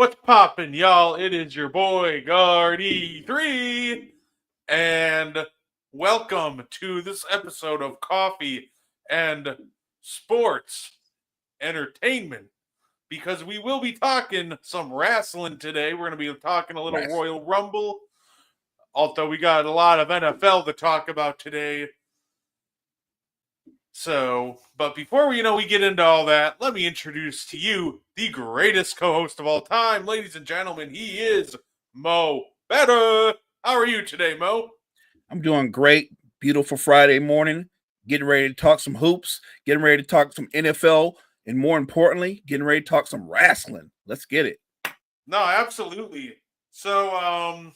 What's poppin', y'all? It is your boy Guardy3, and welcome to this episode of Coffee and Sports Entertainment. Because we will be talking some wrestling today. We're going to be talking a little Nice. Royal Rumble. Although we got a lot of NFL to talk about today. But before we get into all that, let me introduce to you the greatest co-host of all time, ladies and gentlemen. He is Mo Better. How are you today, Mo? I'm doing great. Beautiful Friday morning. Getting ready to talk some hoops. Getting ready to talk some NFL, and more importantly, getting ready to talk some wrestling. Let's get it. No, absolutely. So,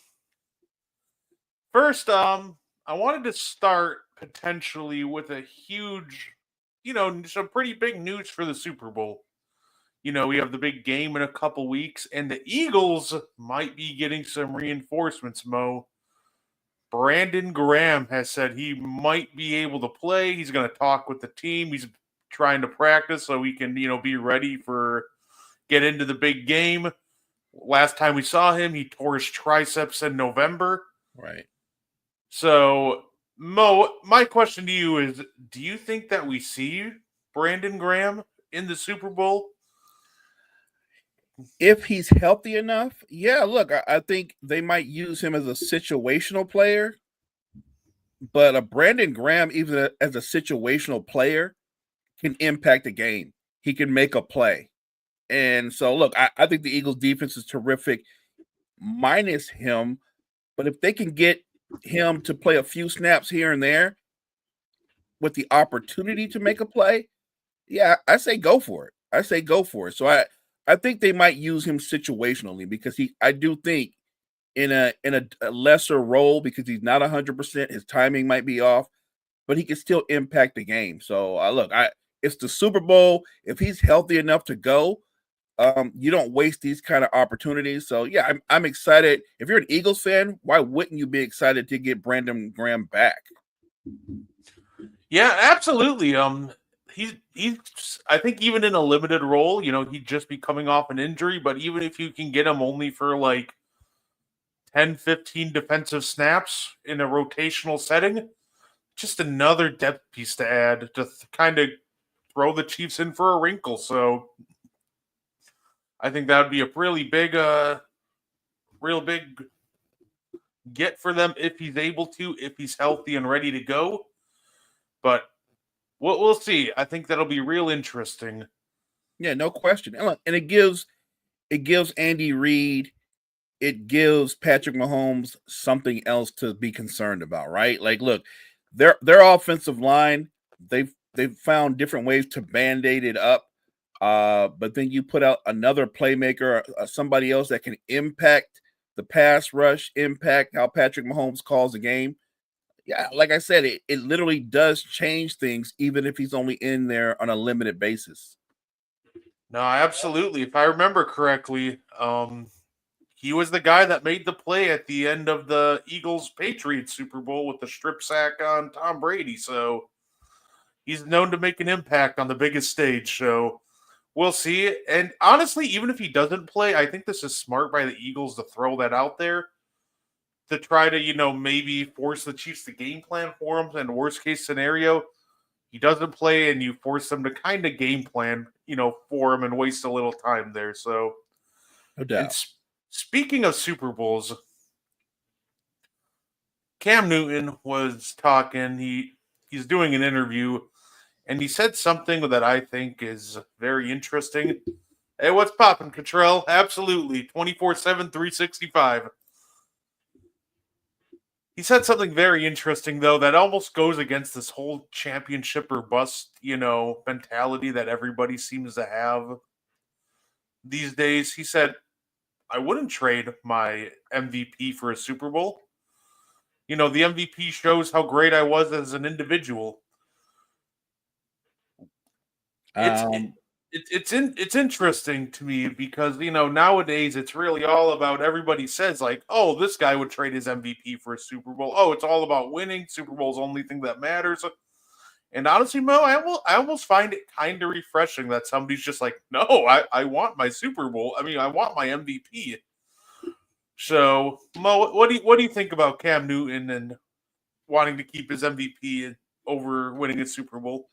first, I wanted to start potentially with a huge, some pretty big news for the Super Bowl. We have the big game in a couple weeks, and the Eagles might be getting some reinforcements, Mo. Brandon Graham has said he might be able to play. He's going to talk with the team. He's trying to practice so he can, be ready for get into the big game. Last time we saw him, he tore his triceps in November. Right. So, Mo, my question to you is, do you think that we see Brandon Graham in the Super Bowl? If he's healthy enough, yeah, look, I think they might use him as a situational player. But a Brandon Graham, even as a situational player, can impact the game. He can make a play. And so, look, I think the Eagles' defense is terrific, minus him. But if they can get him to play a few snaps here and there with the opportunity to make a play, yeah, I say go for it. So I think they might use him situationally because I do think in a lesser role because he's not 100%, his timing might be off, but he can still impact the game. So it's the Super Bowl. If he's healthy enough to go, you don't waste these kind of opportunities. So yeah, I'm excited. If you're an Eagles fan, why wouldn't you be excited to get Brandon Graham back? Yeah, absolutely. He's I think even in a limited role, he'd just be coming off an injury, but even if you can get him only for like 10, 15 defensive snaps in a rotational setting, just another depth piece to add to kind of throw the Chiefs in for a wrinkle. So I think that would be a real big get for them if he's able to, if he's healthy and ready to go. But we'll see. I think that'll be real interesting. Yeah, no question. And it gives Andy Reid, it gives Patrick Mahomes something else to be concerned about, right? Like, look, their offensive line, they've found different ways to band-aid it up. But then you put out another playmaker, somebody else that can impact the pass rush, impact how Patrick Mahomes calls the game. Yeah, like I said, it literally does change things, even if he's only in there on a limited basis. No, absolutely. If I remember correctly, he was the guy that made the play at the end of the Eagles Patriots Super Bowl with the strip sack on Tom Brady. So he's known to make an impact on the biggest stage. So we'll see. And honestly, even if he doesn't play, I think this is smart by the Eagles to throw that out there to try to, maybe force the Chiefs to game plan for him. And worst case scenario, he doesn't play and you force them to kind of game plan, for him and waste a little time there. So, No doubt. and speaking of Super Bowls, Cam Newton was talking. He's doing an interview, and he said something that I think is very interesting. Hey, what's poppin', Cottrell? Absolutely, 24/7, 365. He said something very interesting though that almost goes against this whole championship or bust, mentality that everybody seems to have these days. He said, "I wouldn't trade my MVP for a Super Bowl. The MVP shows how great I was as an individual." It's Um, it's interesting to me because nowadays it's really all about everybody says like, oh, this guy would trade his MVP for a Super Bowl. Oh, it's all about winning. Super Bowl's the only thing that matters. And honestly, Mo, I almost find it kind of refreshing that somebody's just like, no, I want my Super Bowl. I mean, I want my MVP. So, Mo, what do you think about Cam Newton and wanting to keep his MVP over winning a Super Bowl?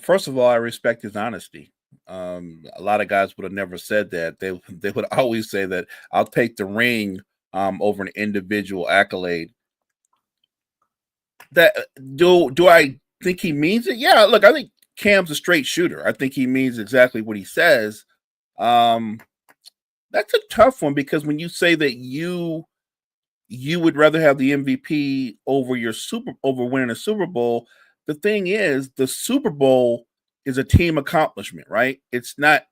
First of all, I respect his honesty. A lot of guys would have never said that. They would always say that I'll take the ring over an individual accolade. That do I think he means it? Yeah, look, I think Cam's a straight shooter. I think he means exactly what he says. Um, that's a tough one because when you say that you would rather have the MVP over winning a Super Bowl. The thing is, the Super Bowl is a team accomplishment, right? It's not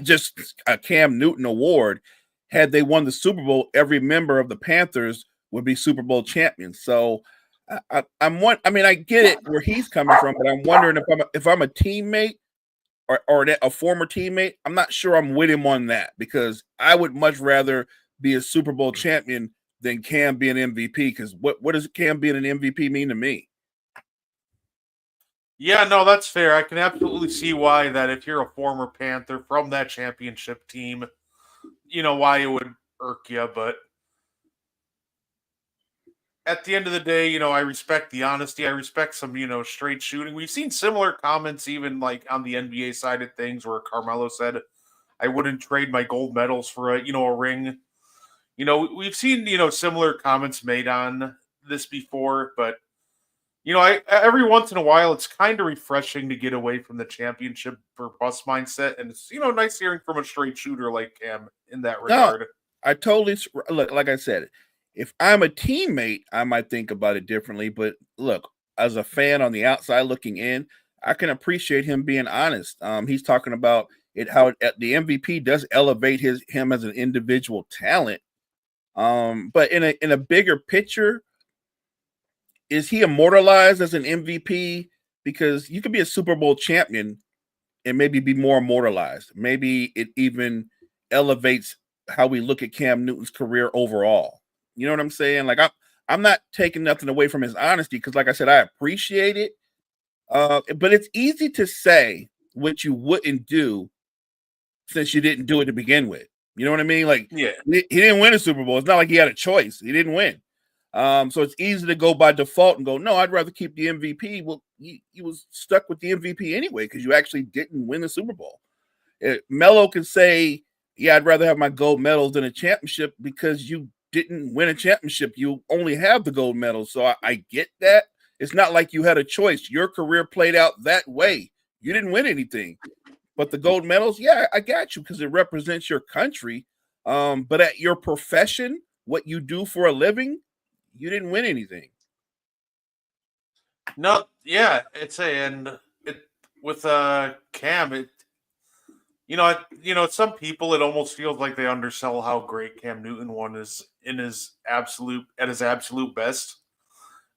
just a Cam Newton award. Had they won the Super Bowl, every member of the Panthers would be Super Bowl champions. So I'm one. I mean, I get it where he's coming from, but I'm wondering if I'm a teammate or a former teammate. I'm not sure I'm with him on that because I would much rather be a Super Bowl champion than Cam being MVP. Because what does Cam being an MVP mean to me? Yeah, no, that's fair. I can absolutely see why that if you're a former Panther from that championship team, why it would irk you. But at the end of the day, I respect the honesty. I respect some, straight shooting. We've seen similar comments even like on the NBA side of things where Carmelo said, I wouldn't trade my gold medals for a ring. We've seen, similar comments made on this before, but I every once in a while it's kind of refreshing to get away from the championship for bus mindset, and it's nice hearing from a straight shooter like Cam in that No, regard. I totally look. Like I said, if I'm a teammate, I might think about it differently. But look, as a fan on the outside looking in, I can appreciate him being honest. He's talking about it how the MVP does elevate him as an individual talent. But in a bigger picture, is he immortalized as an MVP? Because you could be a Super Bowl champion and maybe be more immortalized. Maybe it even elevates how we look at Cam Newton's career overall. You know what I'm saying? Like I'm not taking nothing away from his honesty because, like I said, I appreciate it. But it's easy to say what you wouldn't do since you didn't do it to begin with. You know what I mean? Like Yeah. he didn't win a Super Bowl. It's not like he had a choice. He didn't win. So it's easy to go by default and go, no, I'd rather keep the MVP. Well, you was stuck with the MVP anyway because you actually didn't win the Super Bowl. Melo can say, yeah, I'd rather have my gold medals than a championship because you didn't win a championship. You only have the gold medals. So I get that. It's not like you had a choice. Your career played out that way. You didn't win anything. But the gold medals, yeah, I got you because it represents your country. But at your profession, what you do for a living, you didn't win anything. No, yeah, it's a and it with Cam, some people it almost feels like they undersell how great Cam Newton won is in his absolute best.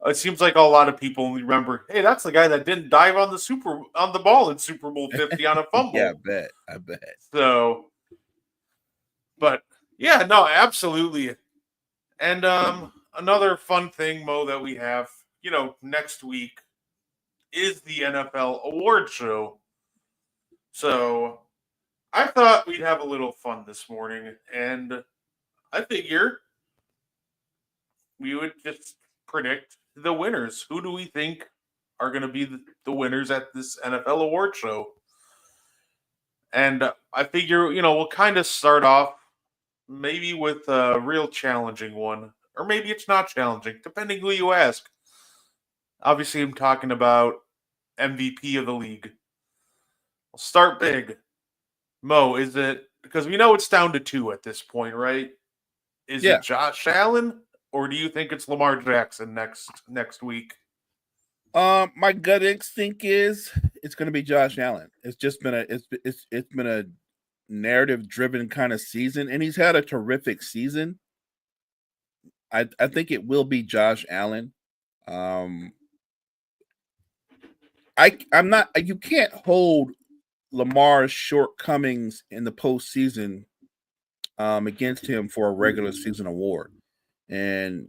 It seems like a lot of people remember, hey, that's the guy that didn't dive on the ball in Super Bowl 50 on a Yeah, I fumble. bet. I bet. So, but yeah, no, absolutely. And another fun thing, Mo, that we have, next week is the NFL award show. So I thought we'd have a little fun this morning, and I figure we would just predict the winners. Who do we think are going to be the winners at this NFL award show? And I figure, we'll kind of start off maybe with a real challenging one, or maybe it's not challenging, depending who you ask. Obviously, I'm talking about MVP of the league. I'll start big. Mo, is it because we know it's down to two at this point, right? Is Yeah. it Josh Allen or do you think it's Lamar Jackson next week? My gut instinct is it's going to be Josh Allen. It's just been it's been a narrative driven kind of season, and he's had a terrific season. I think it will be Josh Allen. Um, I'm not. You can't hold Lamar's shortcomings in the postseason against him for a regular season award, and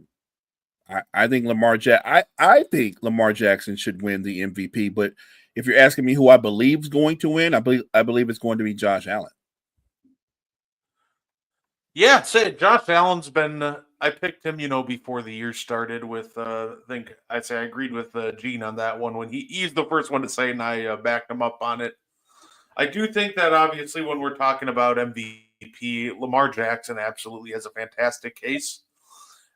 I think I think Lamar Jackson should win the MVP. But if you're asking me who I believe is going to win, I believe it's going to be Josh Allen. Yeah, say Josh Allen's been. I picked him, before the year started. With I think I'd say I agreed with Gene on that one when he's the first one to say, and I backed him up on it. I do think that obviously when we're talking about MVP, Lamar Jackson absolutely has a fantastic case,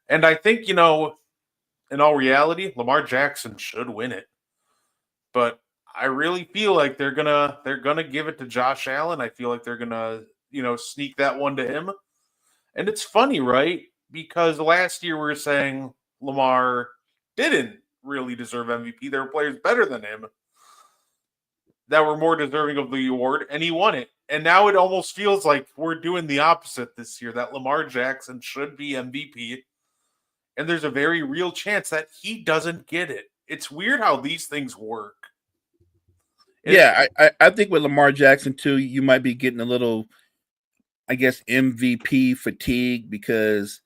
and I think in all reality, Lamar Jackson should win it, but I really feel like they're gonna give it to Josh Allen. I feel like they're gonna sneak that one to him. And it's funny, right? Because last year we were saying Lamar didn't really deserve MVP. There were players better than him that were more deserving of the award, and he won it. And now it almost feels like we're doing the opposite this year, that Lamar Jackson should be MVP. And there's a very real chance that he doesn't get it. It's weird how these things work. Yeah, I think with Lamar Jackson too, you might be getting a little, I guess, MVP fatigue because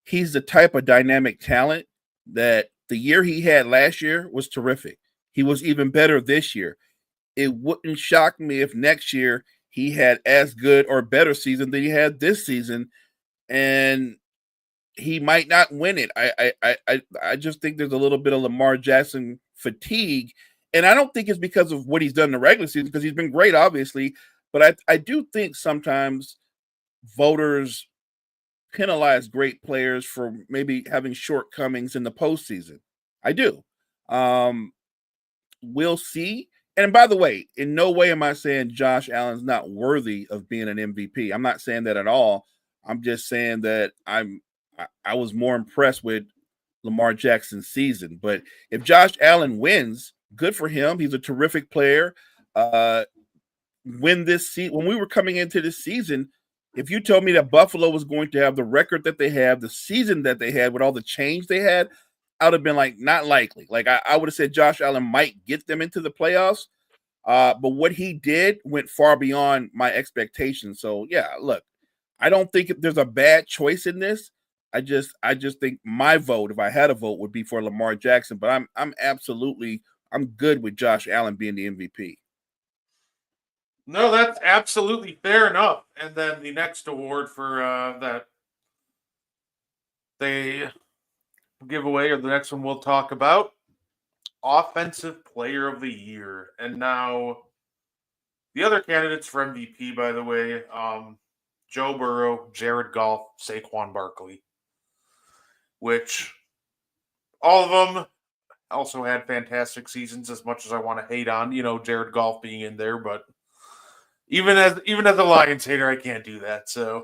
he's the type of dynamic talent that the year he had last year was terrific. He was even better this year. It wouldn't shock me if next year he had as good or better season than he had this season, and he might not win it. I just think there's a little bit of Lamar Jackson fatigue, and I don't think it's because of what he's done in the regular season because he's been great, obviously. But I do think sometimes voters penalize great players for maybe having shortcomings in the postseason. I do. Um, we'll see. And by the way, in no way am I saying Josh Allen's not worthy of being an MVP. I'm not saying that at all. I'm just saying that I was more impressed with Lamar Jackson's season. But if Josh Allen wins, good for him. He's a terrific player. When we were coming into this season, if you told me that Buffalo was going to have the record that they have, the season that they had with all the change they had, I would have been like, not likely. Like I would have said Josh Allen might get them into the playoffs. But what he did went far beyond my expectations. So yeah, look, I don't think there's a bad choice in this. I just think my vote, if I had a vote, would be for Lamar Jackson. But I'm good with Josh Allen being the MVP. No, that's absolutely fair enough. And then the next award for that they give away, or the next one we'll talk about, Offensive Player of the Year. And now the other candidates for MVP, by the way, Joe Burrow, Jared Goff, Saquon Barkley, which all of them also had fantastic seasons. As much as I want to hate on, Jared Goff being in there, but even as a Lions hater, I can't do that. So,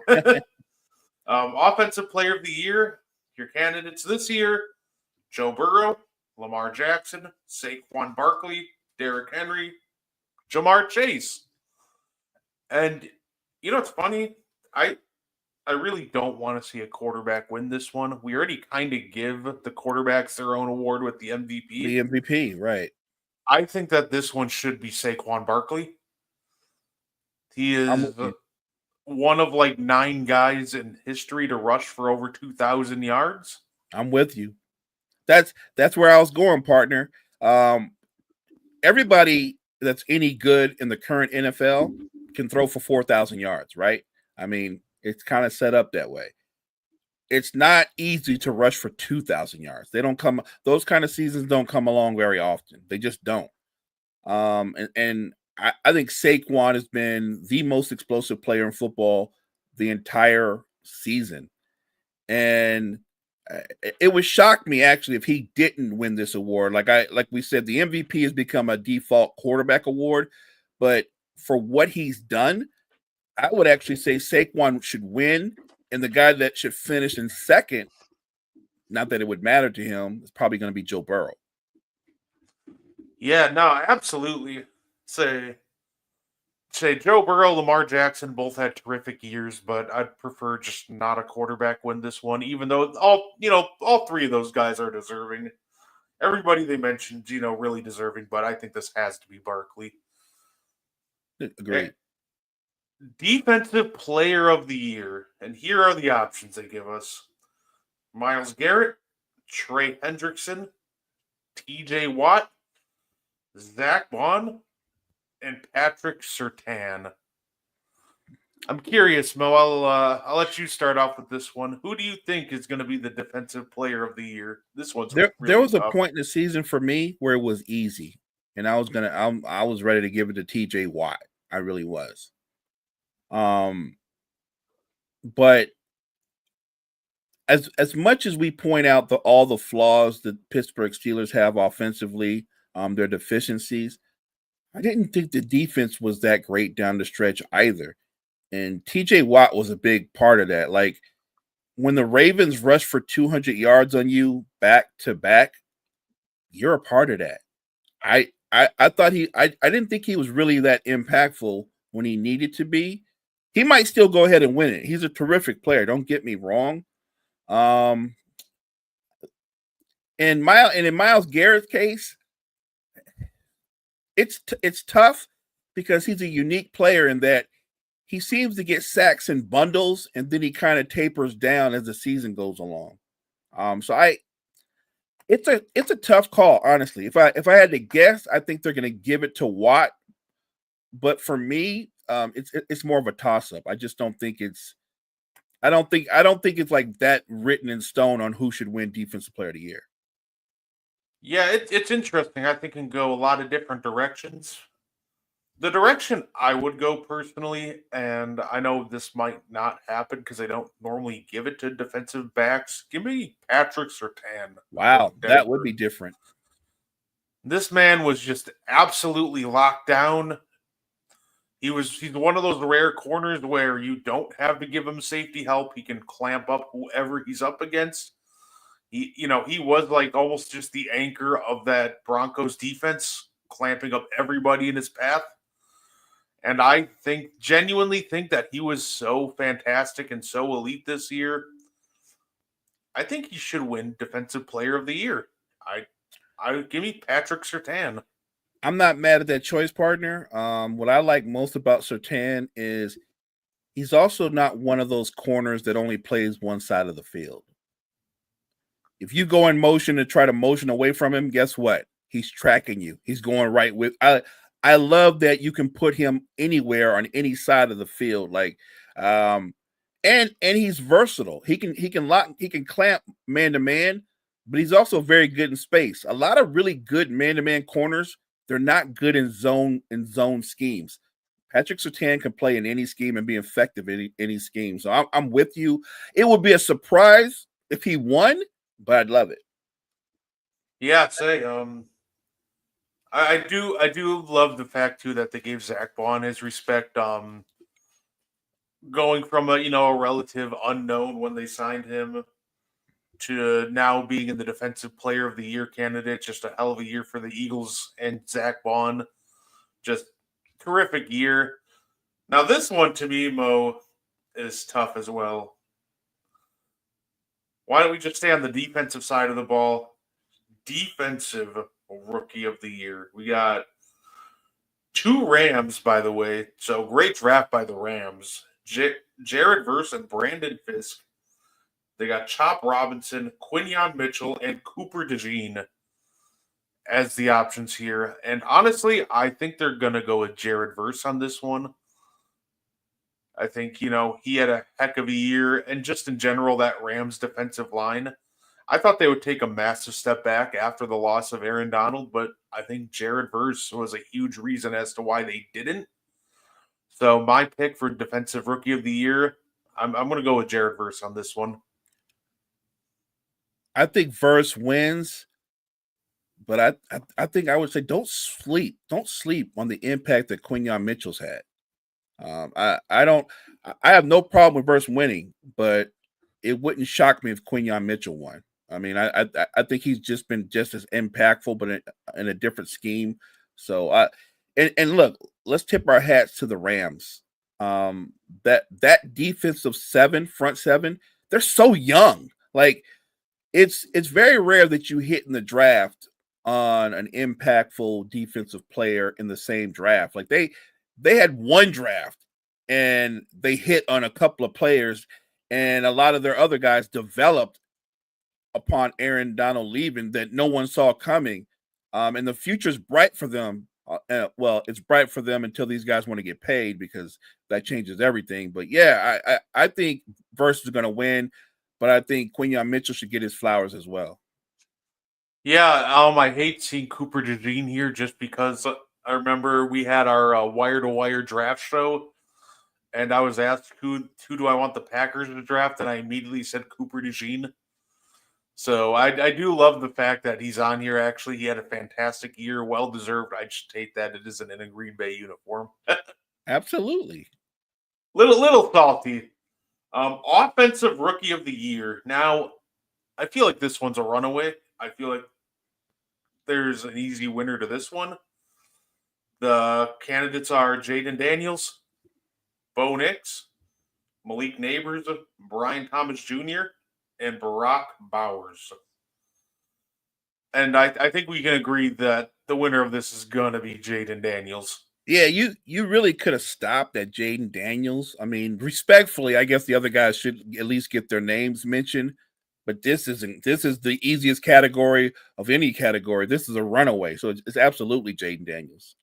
Offensive Player of the Year, your candidates this year: Joe Burrow, Lamar Jackson, Saquon Barkley, Derrick Henry, Jamar Chase. And it's funny. I really don't want to see a quarterback win this one. We already kind of give the quarterbacks their own award with the MVP. The MVP, right? I think that this one should be Saquon Barkley. He is one of like 9 guys in history to rush for over 2,000 yards. I'm with you. That's where I was going, partner. Everybody that's any good in the current NFL can throw for 4,000 yards, right? I mean, it's kind of set up that way. It's not easy to rush for 2,000 yards. Those kind of seasons don't come along very often. They just don't. And I think Saquon has been the most explosive player in football the entire season. And it would shock me actually if he didn't win this award. Like we said, the MVP has become a default quarterback award, but for what he's done, I would actually say Saquon should win, and the guy that should finish in second, not that it would matter to him, is probably going to be Joe Burrow. Yeah, no, absolutely. Say Joe Burrow, Lamar Jackson both had terrific years, but I'd prefer just not a quarterback win this one, even though all 3 of those guys are deserving. Everybody they mentioned, really deserving, but I think this has to be Barkley. Great. Defensive Player of the Year, and here are the options they give us: Myles Garrett, Trey Hendrickson, TJ Watt, Zach Vaughn, and Patrick Surtain. I'm curious, Mo. I'll let you start off with this one. Who do you think is going to be the defensive player of the year? This one's There really was a tough. point in the season for me where it was easy, and I was ready to give it to TJ Watt. I really was. But as much as we point out all the flaws that Pittsburgh Steelers have offensively, their deficiencies, I didn't think the defense was that great down the stretch either. And TJ Watt was a big part of that. Like when the Ravens rushed for 200 yards on you back to back, you're a part of that. I thought I didn't think he was really that impactful when he needed to be. He might still go ahead and win it. He's a terrific player. Don't get me wrong. And in Myles Garrett's case, it's tough because he's a unique player in that he seems to get sacks in bundles and then he kind of tapers down as the season goes along. It's a tough call, honestly. If I had to guess, I think they're going to give it to Watt, but for me, it's more of a toss up. I just don't think it's. I don't think it's like that written in stone on who should win Defensive Player of the Year. Yeah, it's interesting. I think it can go a lot of different directions. The direction I would go personally, and I know this might not happen because I don't normally give it to defensive backs. Give me Patrick Surtain. Wow, that would be different. This man was just absolutely locked down. He's one of those rare corners where you don't have to give him safety help. He can clamp up whoever he's up against. He was like almost just the anchor of that Broncos defense, clamping up everybody in his path. And I genuinely think that he was so fantastic and so elite this year. I think he should win Defensive Player of the Year. I give me Patrick Surtain. I'm not mad at that choice, partner. What I like most about Surtain is he's also not one of those corners that only plays one side of the field. If you go in motion and try to motion away from him, guess what? He's tracking you. He's going right with. I love that you can put him anywhere on any side of the field. Like, and he's versatile. He can clamp man to man, but he's also very good in space. A lot of really good man to man corners, they're not good in zone schemes. Patrick Surtain can play in any scheme and be effective in any scheme. So I'm with you. It would be a surprise if he won, but I'd love it. Yeah, I'd say I do love the fact too that they gave Zach Vaughn his respect. Going from a relative unknown when they signed him to now being in the Defensive Player of the Year candidate, just a hell of a year for the Eagles and Zach Vaughn. Just terrific year. Now this one to me, Mo, is tough as well. Why don't we just stay on the defensive side of the ball? Defensive Rookie of the Year. We got 2 Rams, by the way. So great draft by the Rams. Jared Verse and Brandon Fisk. They got Chop Robinson, Quinyon Mitchell, and Cooper DeJean as the options here. And honestly, I think they're going to go with Jared Verse on this one. I think, he had a heck of a year. And just in general, that Rams defensive line, I thought they would take a massive step back after the loss of Aaron Donald, but I think Jared Verse was a huge reason as to why they didn't. So my pick for Defensive Rookie of the Year, I'm going to go with Jared Verse on this one. I think Verse wins, but I think I would say don't sleep on the impact that Quinyon Mitchell's had. I have no problem with Verse winning, but it wouldn't shock me if Quinyon Mitchell won. I mean, I think he's just been just as impactful, but in a different scheme. So and look, let's tip our hats to the Rams. That defensive front seven, they're so young. Like it's very rare that you hit in the draft on an impactful defensive player in the same draft. Like they had one draft and they hit on a couple of players, and a lot of their other guys developed upon Aaron Donald leaving that no one saw coming. And the future's bright for them. Well, it's bright for them until these guys want to get paid because that changes everything. But yeah, I think Versus is going to win, but I think Quinyon Mitchell should get his flowers as well. Yeah, I hate seeing Cooper DeJean here just because I remember we had our wire to wire draft show, and I was asked who do I want the Packers to draft, and I immediately said Cooper DeJean. So I do love the fact that he's on here. Actually, he had a fantastic year, well deserved. I just hate that it isn't in a Green Bay uniform. Absolutely. Little salty. Offensive Rookie of the Year. Now, I feel like this one's a runaway. I feel like there's an easy winner to this one. The candidates are Jaden Daniels, Bo Nix, Malik Neighbors, Brian Thomas Jr., and Brock Bowers. And I think we can agree that the winner of this is going to be Jaden Daniels. Yeah, you really could have stopped at Jaden Daniels. I mean, respectfully, I guess the other guys should at least get their names mentioned. But this is the easiest category of any category. This is a runaway. So it's absolutely Jaden Daniels.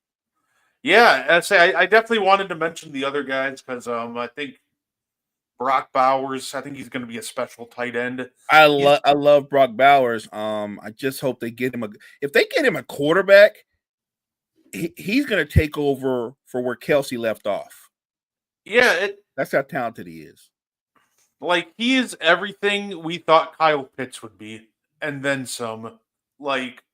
Yeah, I definitely wanted to mention the other guys because I think Brock Bowers, I think he's going to be a special tight end. I love Brock Bowers. I just hope they get him if they get him a quarterback, he's going to take over for where Kelsey left off. Yeah, that's how talented he is. Like, he is everything we thought Kyle Pitts would be, and then some. Like,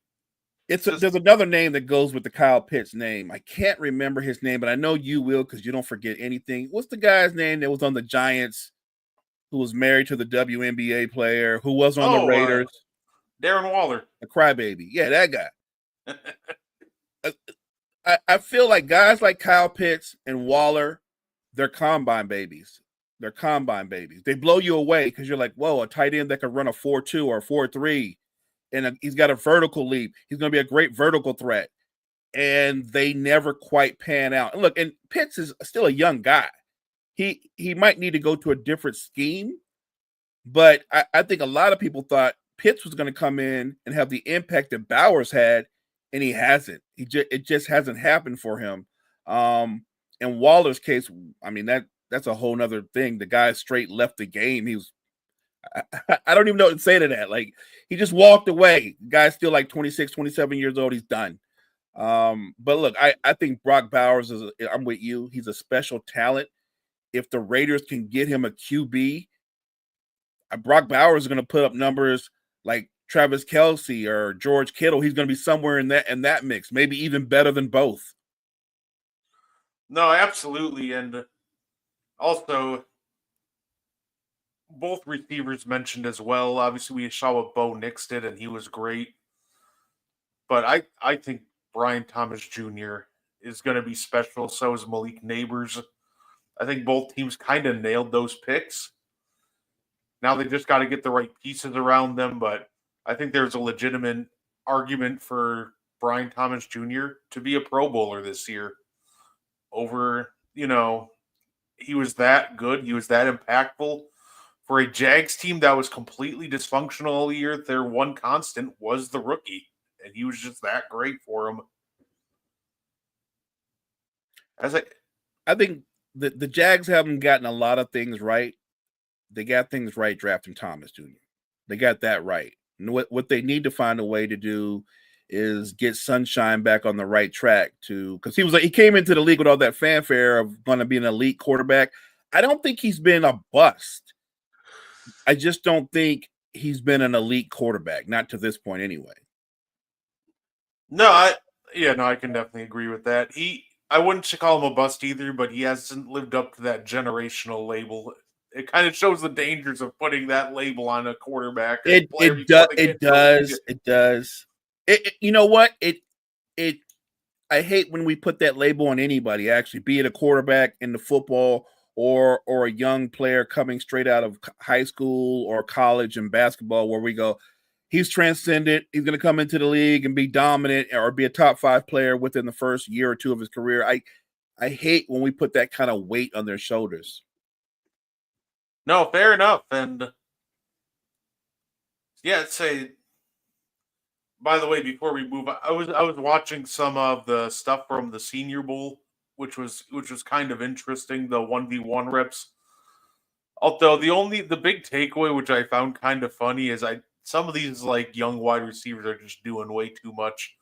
there's another name that goes with the Kyle Pitts name. I can't remember his name, but I know you will because you don't forget anything. What's the guy's name that was on the Giants, who was married to the WNBA player, who was on the Raiders? Darren Waller. A crybaby. Yeah, that guy. I feel like guys like Kyle Pitts and Waller, they're combine babies. They're combine babies. They blow you away because you're like, whoa, a tight end that could run a 4.2 or 4.3. And he's got a vertical leap. He's going to be a great vertical threat. And they never quite pan out. And look, and Pitts is still a young guy. He might need to go to a different scheme. But I think a lot of people thought Pitts was going to come in and have the impact that Bowers had, and he hasn't. It just hasn't happened for him. In Waller's case, I mean, that's a whole nother thing. The guy straight left the game. He was I don't even know what to say to that. Like, he just walked away. The guy's still like 26, 27 years old. He's done. But look, I think Brock Bowers I'm with you. He's a special talent. If the Raiders can get him a QB, Brock Bowers is going to put up numbers like Travis Kelce or George Kittle. He's going to be somewhere in that mix, maybe even better than both. No, absolutely. And also, both receivers mentioned as well. Obviously, we saw what Bo Nix did, and he was great. But I think Brian Thomas Jr. is going to be special. So is Malik Neighbors. I think both teams kind of nailed those picks. Now they just got to get the right pieces around them. But I think there's a legitimate argument for Brian Thomas Jr. to be a Pro Bowler this year. Over, he was that good. He was that impactful. For a Jags team that was completely dysfunctional all year, their one constant was the rookie, and he was just that great for them. I think the Jags haven't gotten a lot of things right. They got things right drafting Thomas Jr. They got that right. And what they need to find a way to do is get Sunshine back on the right track because he came into the league with all that fanfare of going to be an elite quarterback. I don't think he's been a bust. I just don't think he's been an elite quarterback, not to this point anyway. No, I can definitely agree with that. I wouldn't call him a bust either, but he hasn't lived up to that generational label. It kind of shows the dangers of putting that label on a quarterback. It does. You know what? I hate when we put that label on anybody, actually, be it a quarterback in the football or a young player coming straight out of high school or college in basketball, where we go, he's transcendent. He's going to come into the league and be dominant or be a top 5 player within the first year or two of his career. I hate when we put that kind of weight on their shoulders. No, fair enough. And Yeah, say. By the way, before we move, I was watching some of the stuff from the Senior Bowl, which was kind of interesting. The 1v1 reps. Although the big takeaway, which I found kind of funny, is I some of these like young wide receivers are just doing way too much.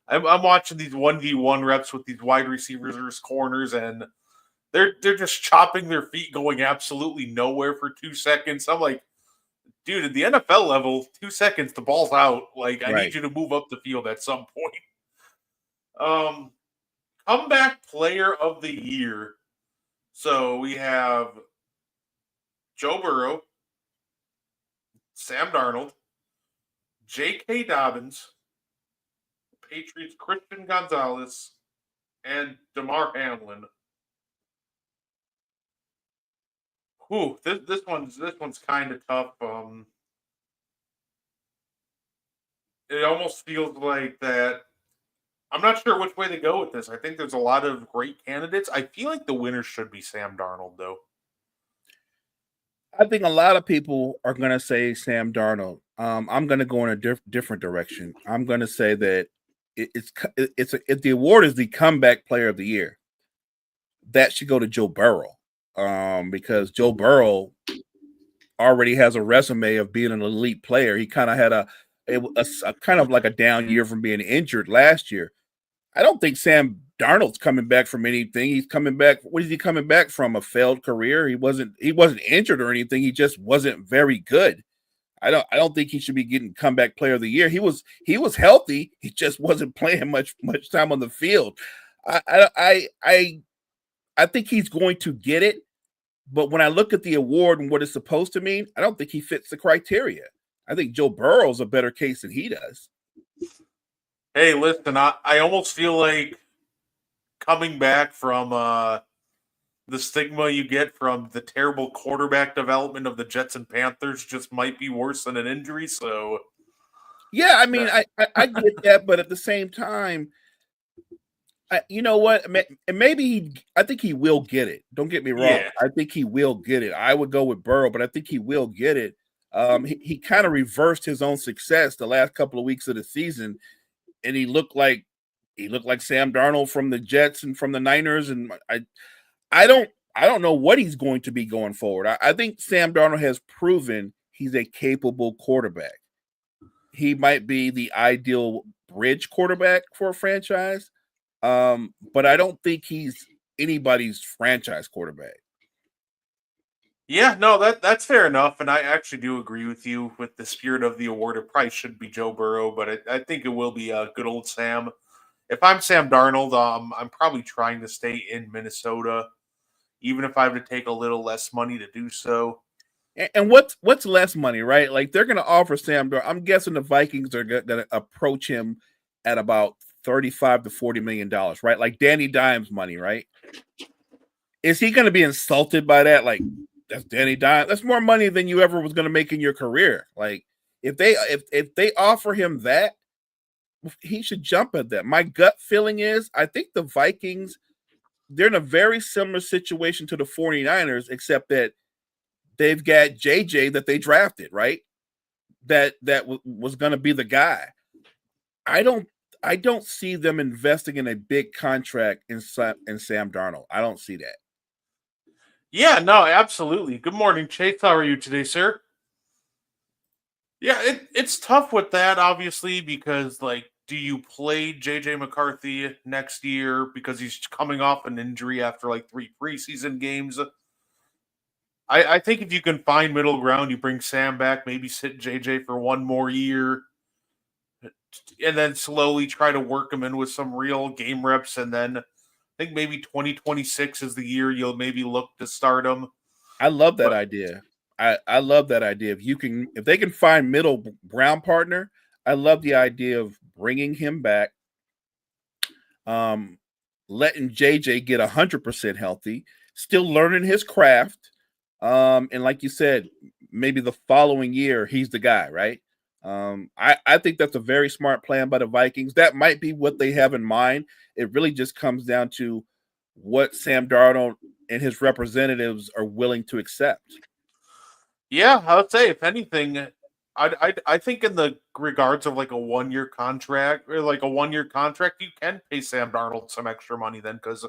I'm watching these 1v1 reps with these wide receivers, corners, and they're just chopping their feet, going absolutely nowhere for 2 seconds. I'm like, dude, at the NFL level, 2 seconds, the ball's out. Like, I need Right. you to move up the field at some point. Um, Comeback player of the year. So we have Joe Burrow, Sam Darnold, J.K. Dobbins, Patriots Christian Gonzalez, and Damar Hamlin. Whew, this one's kind of tough. It almost feels like that. I'm not sure which way to go with this. I think there's a lot of great candidates. I feel like the winner should be Sam Darnold, though. I think a lot of people are going to say Sam Darnold. I'm going to go in a different direction. I'm going to say that if the award is the comeback player of the year, that should go to Joe Burrow, because Joe Burrow already has a resume of being an elite player. He kind of had a kind of like a down year from being injured last year. I don't think Sam Darnold's coming back from anything. He's coming back. What is he coming back from? A failed career. He wasn't injured or anything. He just wasn't very good. I don't think he should be getting comeback player of the year. He was healthy. He just wasn't playing much time on the field. I think he's going to get it, but when I look at the award and what it's supposed to mean, I don't think he fits the criteria. I think Joe Burrow's a better case than he does. Hey, listen, I almost feel like coming back from the stigma you get from the terrible quarterback development of the Jets and Panthers just might be worse than an injury. So, Yeah, I mean, that, I get that, but at the same time, you know what? Maybe I think he will get it. Don't get me wrong. yeah, I think he will get it. I would go with Burrow, but I think he will get it. He kind of reversed his own success the last couple of weeks of the season, and he looked like Sam Darnold from the Jets and from the Niners. And I don't know what he's going to be going forward. I think Sam Darnold has proven he's a capable quarterback. He might be the ideal bridge quarterback for a franchise, but I don't think he's anybody's franchise quarterback. yeah, no, that's fair enough, and I actually do agree with you with the spirit of the award. It probably should be Joe Burrow, but I think it will be good old Sam. If I'm Sam Darnold, I'm probably trying to stay in Minnesota, even if I have to take a little less money to do so. And what's less money, right? Like they're going to offer Sam Darnold. I'm guessing the Vikings are going to approach him at about 35 to 40 million dollars, right? Like Danny Dimes money, right? Is he going to be insulted by that? Like that's Danny Dimes. That's more money than you ever was going to make in your career. Like if they offer him that, he should jump at that. My gut feeling is I think the Vikings, they're in a very similar situation to the 49ers, except that they've got JJ that they drafted, right? That was going to be the guy. I don't I don't see them investing in a big contract in Sam Darnold. I don't see that. Yeah, no, absolutely. Good morning, Chase. How are you today, sir? Yeah, it's tough with that, obviously, because like, do you play JJ McCarthy next year because he's coming off an injury after like three preseason games? I think if you can find middle ground, you bring Sam back, maybe sit JJ for one more year, and then slowly try to work him in with some real game reps, and then I think maybe 2026 is the year you'll maybe look to start him. I love that But idea. I love that idea. If they can find middle ground partner, I love the idea of bringing him back, um, letting JJ get 100% healthy, still learning his craft, and like you said, maybe the following year he's the guy, right? I think that's a very smart plan by the Vikings. That might be what they have in mind. It really just comes down to what Sam Darnold and his representatives are willing to accept. yeah, I would say if anything, I think in the regards of like a 1 year contract or like a 1 year contract, you can pay Sam Darnold some extra money then because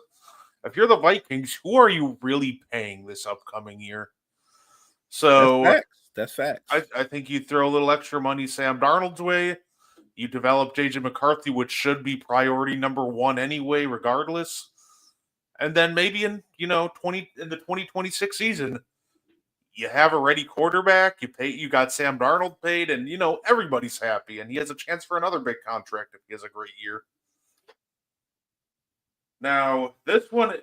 if you're the Vikings, who are you really paying this upcoming year? That's So facts. That's facts. I think you throw a little extra money Sam Darnold's way. You develop JJ McCarthy, which should be priority number one anyway, regardless. And then maybe in 2026 season, you have a ready quarterback. You got Sam Darnold paid, and everybody's happy, and he has a chance for another big contract if he has a great year. Now, this one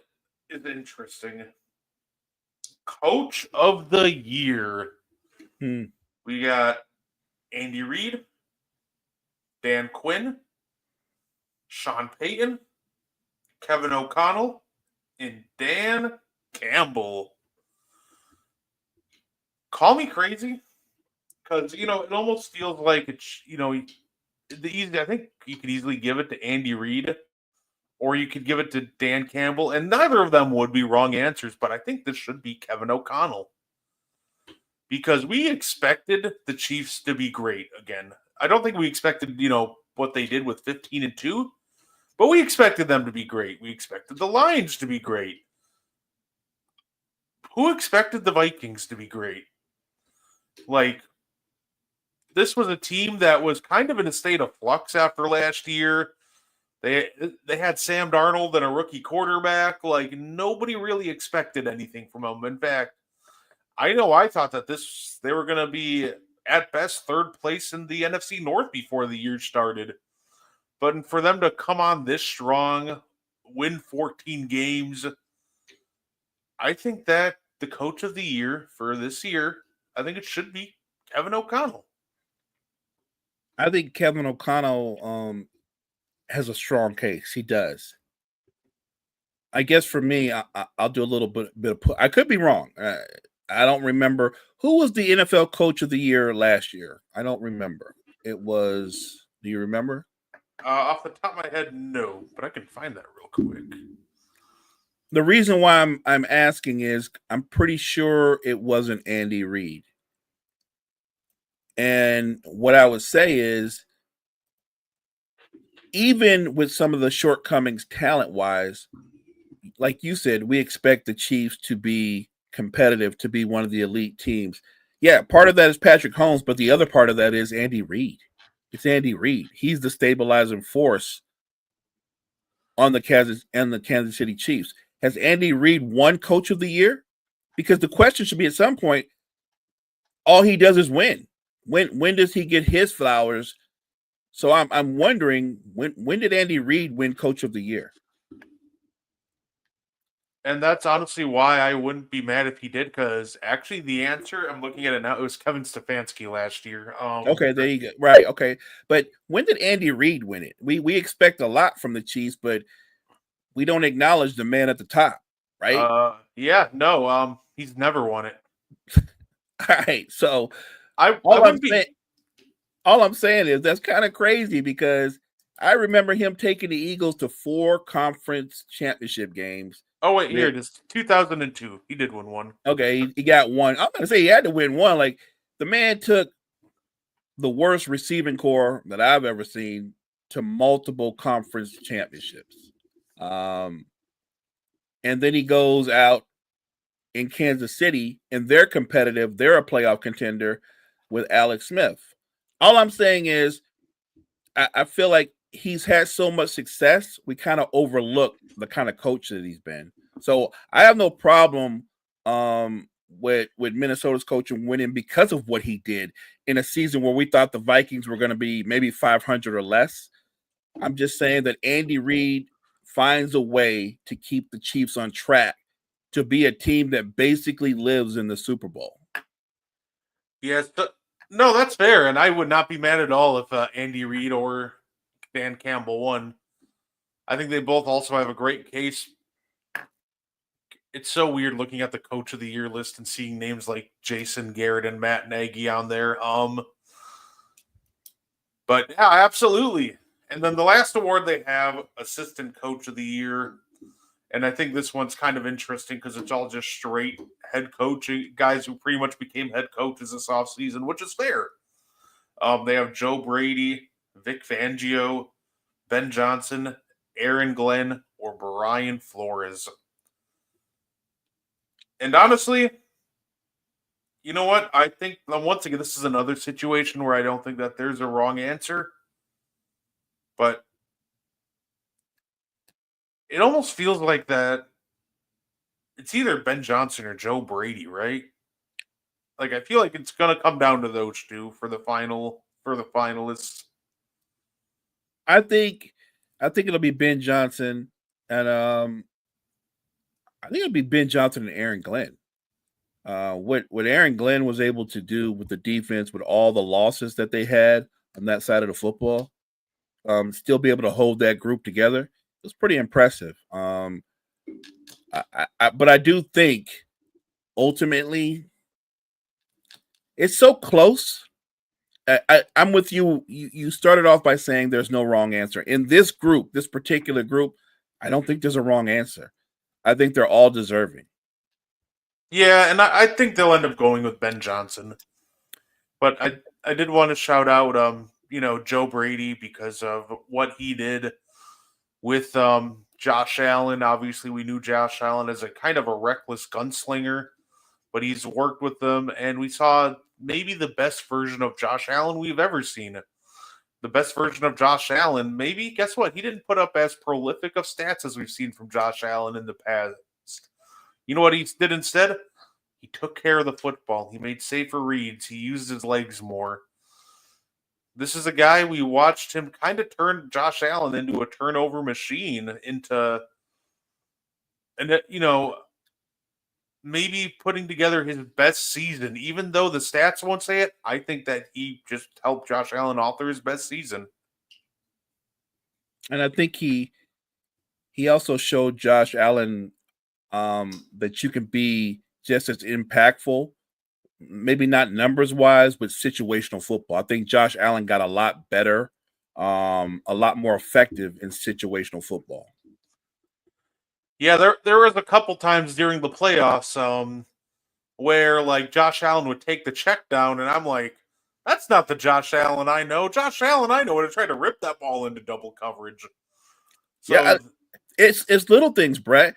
is interesting. Coach of the year. We got Andy Reid, Dan Quinn, Sean Payton, Kevin O'Connell, and Dan Campbell. Call me crazy, because it almost feels like it's I think you could easily give it to Andy Reid, or you could give it to Dan Campbell, and neither of them would be wrong answers. But I think this should be Kevin O'Connell, because we expected the Chiefs to be great again. I don't think we expected what they did with 15-2, but we expected them to be great. We expected the Lions to be great. Who expected the Vikings to be great? Like, this was a team that was kind of in a state of flux after last year. They had Sam Darnold and a rookie quarterback. Like, nobody really expected anything from them. In fact, I thought that they were going to be at best third place in the NFC North before the year started. But for them to come on this strong, win 14 games, I think that the coach of the year for this year, I think it should be Kevin O'Connell. I think Kevin O'Connell has a strong case. He does. I guess for me, I'll do a little bit of. I could be wrong. I don't remember who was the NFL Coach of the Year last year. I don't remember. It was. Do you remember? Off the top of my head, no, but I can find that real quick. The reason why I'm asking is I'm pretty sure it wasn't Andy Reid. And what I would say is, even with some of the shortcomings talent-wise, like you said, we expect the Chiefs to be competitive, to be one of the elite teams. Yeah, part of that is Patrick Mahomes, but the other part of that is Andy Reid. It's Andy Reid. He's the stabilizing force on the Kansas City Chiefs. Has Andy Reid won Coach of the Year? Because the question should be at some point, all he does is win. When does he get his flowers? So I'm wondering when did Andy Reid win Coach of the Year? And that's honestly why I wouldn't be mad if he did, because actually the answer, I'm looking at it now, it was Kevin Stefanski last year. Okay, there you go. Right, okay. But when did Andy Reid win it? We expect a lot from the Chiefs, but we don't acknowledge the man at the top, right? Yeah, no, he's never won it. All right, so all I'm saying is that's kind of crazy, because I remember him taking the Eagles to 4 conference championship games. Oh, wait, here it is. 2002. He did win one. Okay, he got one. I'm going to say he had to win one. Like, the man took the worst receiving core that I've ever seen to multiple conference championships. And then he goes out in Kansas City, and they're competitive. They're a playoff contender with Alex Smith. All I'm saying is I feel like he's had so much success, we kind of overlook the kind of coach that he's been. So I have no problem with Minnesota's coach and winning because of what he did in a season where we thought the Vikings were going to be maybe 500 or less. I'm just saying that Andy Reid finds a way to keep the Chiefs on track to be a team that basically lives in the Super Bowl. Yes, no, that's fair, and I would not be mad at all if Andy Reid or Dan Campbell won. I think they both also have a great case. It's so weird looking at the Coach of the Year list and seeing names like Jason Garrett and Matt Nagy on there. But yeah, absolutely. And then the last award they have, Assistant Coach of the Year. And I think this one's kind of interesting because it's all just straight head coaching guys who pretty much became head coaches this offseason, which is fair. They have Joe Brady, Vic Fangio, Ben Johnson, Aaron Glenn, or Brian Flores. And honestly, you know what? I think once again, this is another situation where I don't think that there's a wrong answer, but it almost feels like that it's either Ben Johnson or Joe Brady, right? Like I feel like it's gonna come down to those two for the finalists. I think it'll be Ben Johnson and I think it'll be Ben Johnson and Aaron Glenn. What Aaron Glenn was able to do with the defense, with all the losses that they had on that side of the football, still be able to hold that group together. It was pretty impressive. But I do think ultimately it's so close. I'm with you. You started off by saying there's no wrong answer in this group, this particular group. I don't think there's a wrong answer. I think they're all deserving. Yeah, and I think they'll end up going with Ben Johnson. But I did want to shout out Joe Brady because of what he did with Josh Allen. Obviously, we knew Josh Allen as a kind of a reckless gunslinger, but he's worked with them, and we saw maybe the best version of Josh Allen we've ever seen. The best version of Josh Allen, maybe, guess what? He didn't put up as prolific of stats as we've seen from Josh Allen in the past. You know what he did instead? He took care of the football. He made safer reads. He used his legs more. This is a guy we watched him kind of turn Josh Allen into a turnover machine, maybe putting together his best season. Even though the stats won't say it, I think that he just helped Josh Allen author his best season. And I think he also showed Josh Allen that you can be just as impactful, maybe not numbers wise, but situational football. I think Josh Allen got a lot better, a lot more effective in situational football. Yeah, there was a couple times during the playoffs where like Josh Allen would take the check down, and I'm like, that's not the Josh Allen I know. Josh Allen I know would have tried to rip that ball into double coverage. So, yeah, it's little things, Brett.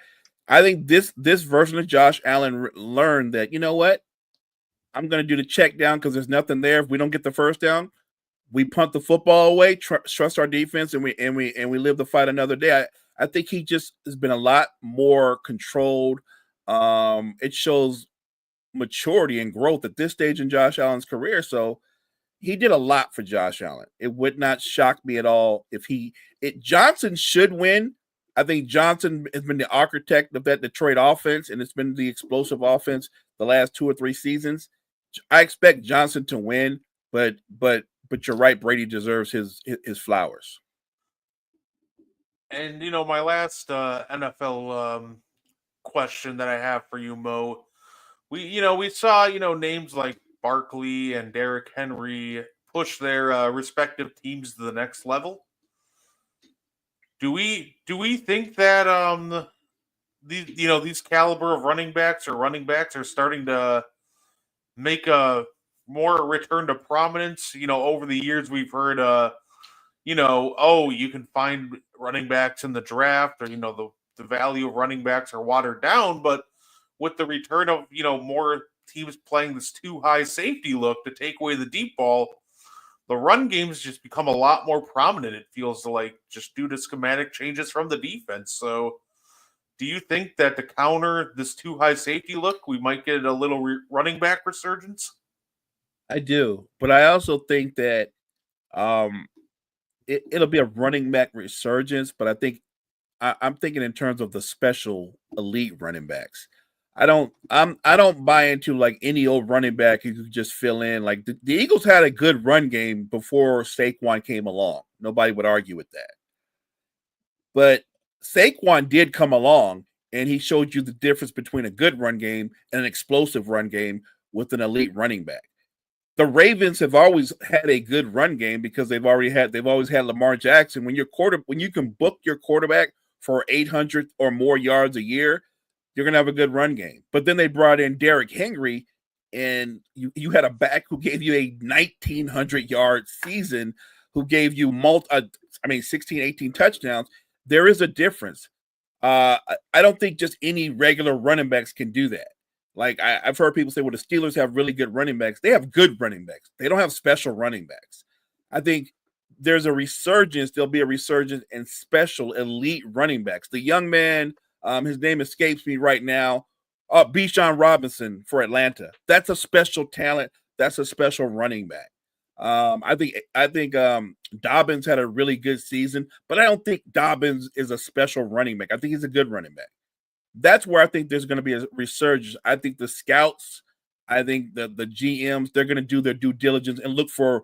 I think this version of Josh Allen learned that, you know what, I'm going to do the check down because there's nothing there. If we don't get the first down, we punt the football away, trust our defense, and we live to fight another day. I think he just has been a lot more controlled. It shows maturity and growth at this stage in Josh Allen's career. So he did a lot for Josh Allen. It would not shock me at all if Johnson should win. I think Johnson has been the architect of that Detroit offense, and it's been the explosive offense the last 2 or 3 seasons. I expect Johnson to win, but you're right. Brady deserves his flowers. And my last NFL question that I have for you, Mo. We saw names like Barkley and Derrick Henry push their respective teams to the next level. Do we think that these caliber of running backs are starting to make a more return to prominence? Over the years we've heard you can find running backs in the draft, or the value of running backs are watered down, but with the return of more teams playing this too high safety look to take away the deep ball, the run games just become a lot more prominent, it feels like, just due to schematic changes from the defense. So do you think that to counter this too high safety look, we might get a little running back resurgence? I do, but I also think that it'll be a running back resurgence, but I think I'm thinking in terms of the special elite running backs. I don't buy into like any old running back who could just fill in. Like the Eagles had a good run game before Saquon came along. Nobody would argue with that. But Saquon did come along, and he showed you the difference between a good run game and an explosive run game with an elite running back. The Ravens have always had a good run game because they've always had Lamar Jackson. When you can book your quarterback for 800 or more yards a year, you're going to have a good run game. But then they brought in Derrick Henry, and you had a back who gave you a 1,900-yard season, who gave you 16, 18 touchdowns. There is a difference. I don't think just any regular running backs can do that. Like I've heard people say, well, the Steelers have really good running backs. They have good running backs. They don't have special running backs. I think there's a resurgence. There'll be a resurgence in special elite running backs. The young man, his name escapes me right now, Bijan Robinson for Atlanta. That's a special talent. That's a special running back. I think Dobbins had a really good season, but I don't think Dobbins is a special running back. I think he's a good running back. That's where I think there's going to be a resurgence. I think the scouts, I think the GMs, they're going to do their due diligence and look for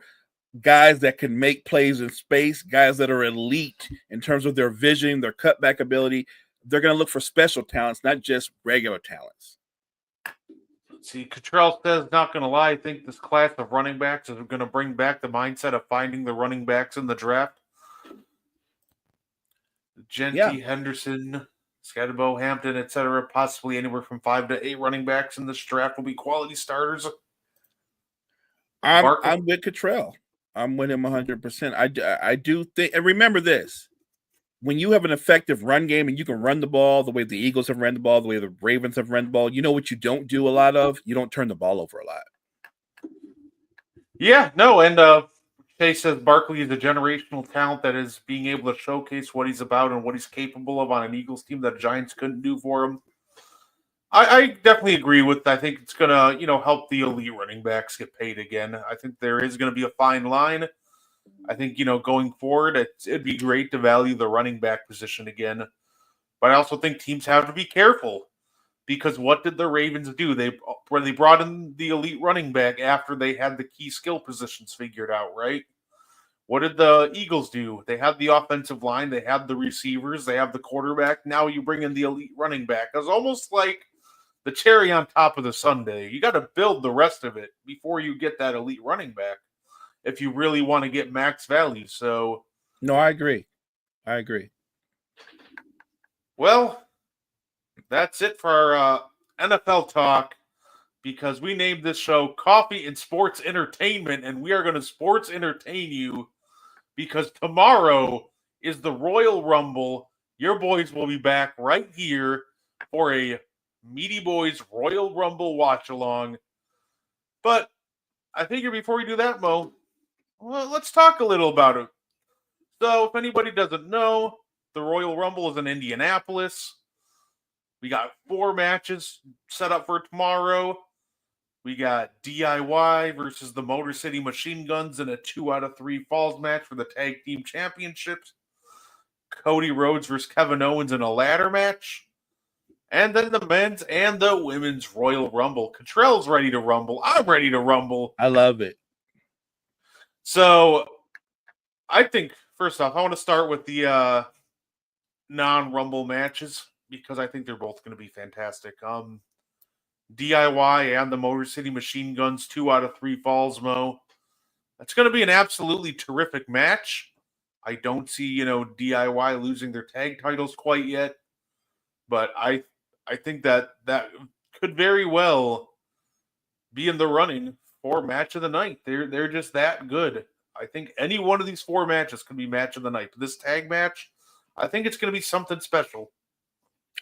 guys that can make plays in space, guys that are elite in terms of their vision, their cutback ability. They're going to look for special talents, not just regular talents. See, Cottrell says, not going to lie, I think this class of running backs is going to bring back the mindset of finding the running backs in the draft. Genty, Henderson, Scatterbo, Hampton, etc. Possibly anywhere from 5 to 8 running backs in this draft will be quality starters. I'm with Cottrell. I'm with him 100%. I do think, and remember this, when you have an effective run game and you can run the ball the way the Eagles have run the ball, the way the Ravens have run the ball, you know what you don't do a lot of? You don't turn the ball over a lot. Yeah, no, and Chase says Barkley is a generational talent that is being able to showcase what he's about and what he's capable of on an Eagles team that the Giants couldn't do for him. I definitely agree with. I think it's gonna, help the elite running backs get paid again. I think there is gonna be a fine line. I think, going forward, it'd be great to value the running back position again. But I also think teams have to be careful, because what did the Ravens do? They brought in the elite running back after they had the key skill positions figured out, right? What did the Eagles do? They had the offensive line, they had the receivers, they have the quarterback. Now you bring in the elite running back. It's almost like the cherry on top of the sundae. You got to build the rest of it before you get that elite running back, if you really want to get max value. So, no, I agree. Well, that's it for our NFL talk, because we named this show Coffee and Sports Entertainment, and we are going to sports entertain you, because tomorrow is the Royal Rumble. Your boys will be back right here for a Meaty Boys Royal Rumble watch-along. But I figure before we do that, Mo, well, let's talk a little about it. So, if anybody doesn't know, the Royal Rumble is in Indianapolis. We got 4 matches set up for tomorrow. We got DIY versus the Motor City Machine Guns in a 2 out of 3 falls match for the Tag Team Championships. Cody Rhodes versus Kevin Owens in a ladder match. And then the men's and the women's Royal Rumble. Cottrell's ready to rumble. I'm ready to rumble. I love it. So, I think, first off, I want to start with the non-Rumble matches, because I think they're both going to be fantastic. DIY and the Motor City Machine Guns, 2 out of 3 falls, Mo. That's going to be an absolutely terrific match. I don't see, DIY losing their tag titles quite yet, but I think that could very well be in the running for match of the night. They're just that good. I think any one of these 4 matches could be match of the night. But this tag match, I think it's going to be something special.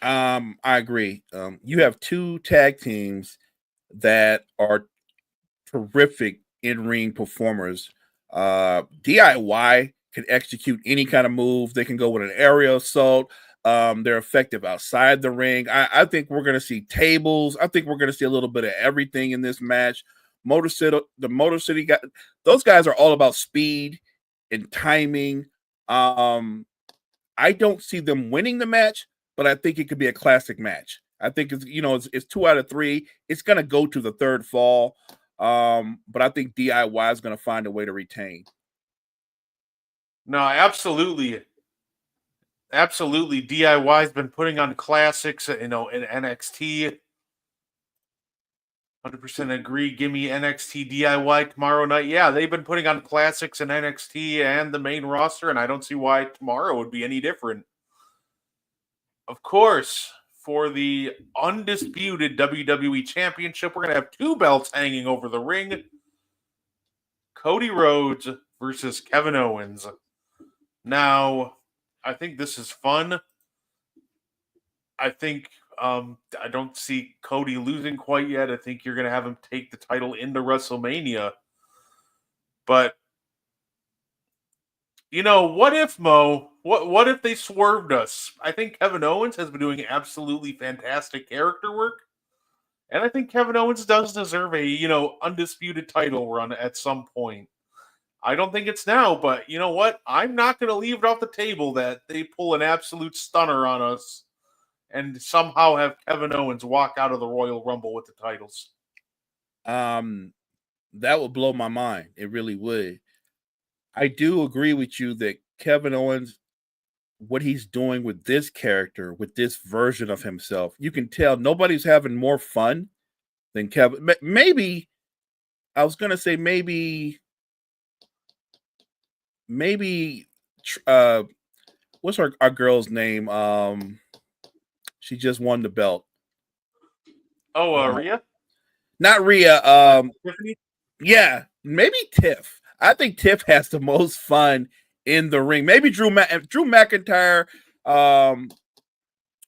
I agree. You have 2 tag teams that are terrific in-ring performers. DIY can execute any kind of move. They can go with an aerial assault. They're effective outside the ring. I think we're going to see tables. I think we're going to see a little bit of everything in this match. The Motor City guys, those guys are all about speed and timing. I don't see them winning the match, but I think it could be a classic match. I think it's 2 out of 3. It's going to go to the 3rd fall. But I think DIY is going to find a way to retain. No, absolutely. Absolutely. DIY's been putting on classics, in NXT. 100% agree. Give me NXT DIY tomorrow night. Yeah, they've been putting on classics in NXT and the main roster, and I don't see why tomorrow would be any different. Of course, for the undisputed WWE Championship. We're going to have 2 belts hanging over the ring. Cody Rhodes versus Kevin Owens. Now, I think this is fun. I think I don't see Cody losing quite yet. I think you're going to have him take the title into WrestleMania. But, what if, Mo? What if they swerved us? I think Kevin Owens has been doing absolutely fantastic character work. And I think Kevin Owens does deserve a, undisputed title run at some point. I don't think it's now, but you know what? I'm not going to leave it off the table that they pull an absolute stunner on us and somehow have Kevin Owens walk out of the Royal Rumble with the titles. That would blow my mind. It really would. I do agree with you that Kevin Owens, what he's doing with this character, with this version of himself, you can tell nobody's having more fun than Kevin. Maybe, I was going to say maybe, what's our girl's name? She just won the belt. Oh, Rhea? Not Rhea. Tiffany? Yeah, maybe Tiff. I think Tiff has the most fun in the ring. Maybe Drew McIntyre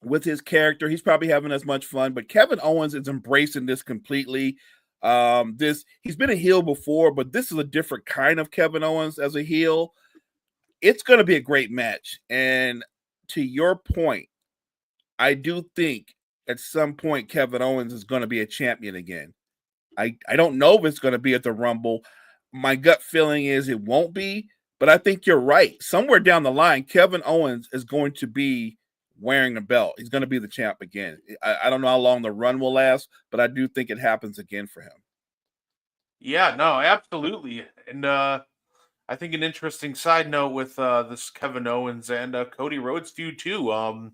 with his character, he's probably having as much fun. But Kevin Owens is embracing this completely. He's been a heel before, but this is a different kind of Kevin Owens as a heel. It's going to be a great match. And to your point, I do think at some point Kevin Owens is going to be a champion again. I don't know if it's going to be at the Rumble. My gut feeling is it won't be, but I think you're right. Somewhere down the line, Kevin Owens is going to be wearing a belt. He's going to be the champ again. I don't know how long the run will last, but I do think it happens again for him. Yeah, no, absolutely. And I think an interesting side note with this Kevin Owens and Cody Rhodes feud too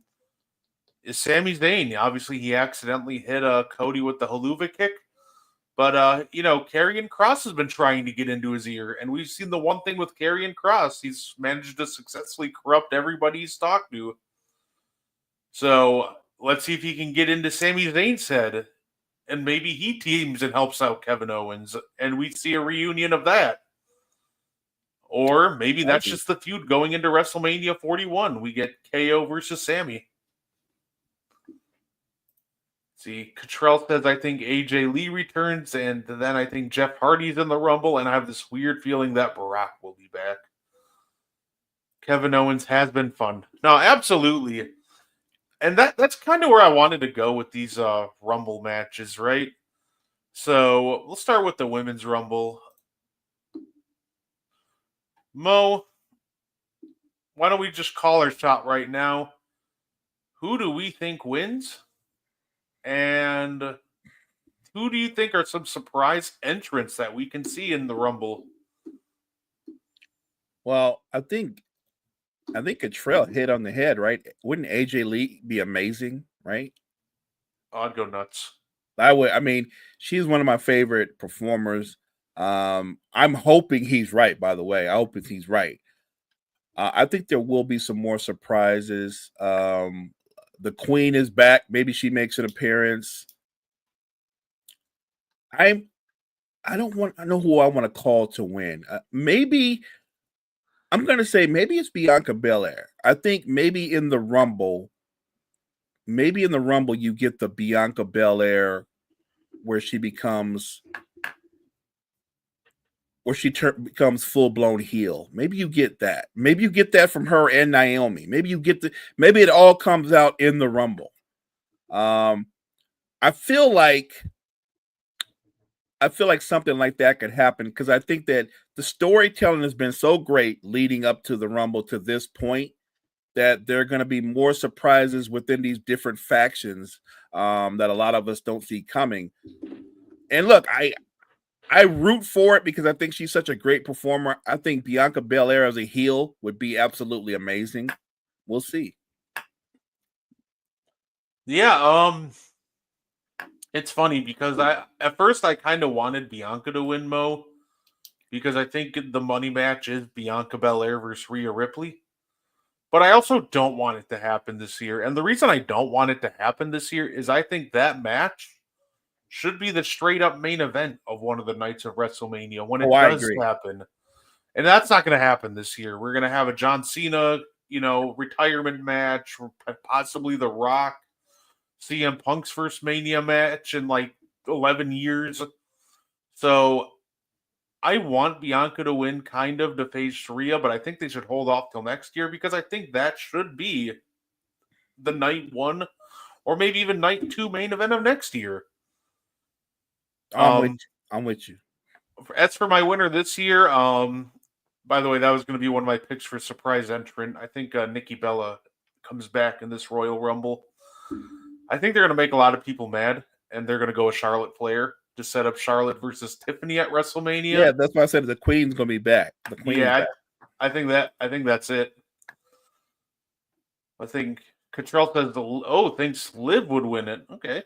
is Sami Zayn. Obviously, he accidentally hit Cody with the haluva kick. But, Karrion Kross has been trying to get into his ear. And we've seen the one thing with Karrion Kross. He's managed to successfully corrupt everybody he's talked to. So let's see if he can get into Sami Zayn's head. And maybe he teams and helps out Kevin Owens. And we see a reunion of that. Or maybe that's just the feud going into WrestleMania 41. We get KO versus Sami. See, Cottrell says, I think AJ Lee returns, and then I think Jeff Hardy's in the Rumble, and I have this weird feeling that Barack will be back. Kevin Owens has been fun. No, absolutely. And that's kind of where I wanted to go with these Rumble matches, right? So, we'll start with the Women's Rumble. Mo, why don't we just call our shot right now? Who do we think wins? And who do you think are some surprise entrants that we can see in the Rumble? Well, I think Cottrell hit on the head, right? Wouldn't AJ Lee be amazing, right? I'd go nuts. I would. I mean, she's one of my favorite performers. I'm hoping he's right, by the way. I hope he's right. I think there will be some more surprises. The Queen is back. Maybe she makes an appearance. I know who I want to call to win. Maybe I'm going to say maybe it's Bianca Belair. I think maybe in the Rumble you get the Bianca Belair where she becomes full blown heel. Maybe you get that. Maybe you get that from her and Naomi. Maybe it all comes out in the Rumble. I feel like something like that could happen because I think that the storytelling has been so great leading up to the Rumble to this point that there are going to be more surprises within these different factions that a lot of us don't see coming. And look, I root for it because I think she's such a great performer. I think Bianca Belair as a heel would be absolutely amazing. We'll see. Yeah, it's funny because at first I kind of wanted Bianca to win, Mo, because I think the money match is Bianca Belair versus Rhea Ripley. But I also don't want it to happen this year. And the reason I don't want it to happen this year is I think that match should be the straight up main event of one of the nights of WrestleMania when Oh, it I does agree. happen. And that's not going to happen this year. We're going to have a John Cena, retirement match, possibly The Rock, CM Punk's first Mania match in like 11 years. So I want Bianca to win kind of to face Rhea, but I think they should hold off till next year because I think that should be the night one or maybe even night two main event of next year. I'm with you. I'm with you. As for my winner this year, by the way, that was going to be one of my picks for surprise entrant. I think Nikki Bella comes back in this Royal Rumble. I think they're going to make a lot of people mad, and they're going to go a Charlotte Flair to set up Charlotte versus Tiffany at WrestleMania. Yeah, that's why I said the Queen's going to be back. The Queen's yeah, back. I think that's it. I think Cottrell says, thinks Liv would win it. Okay.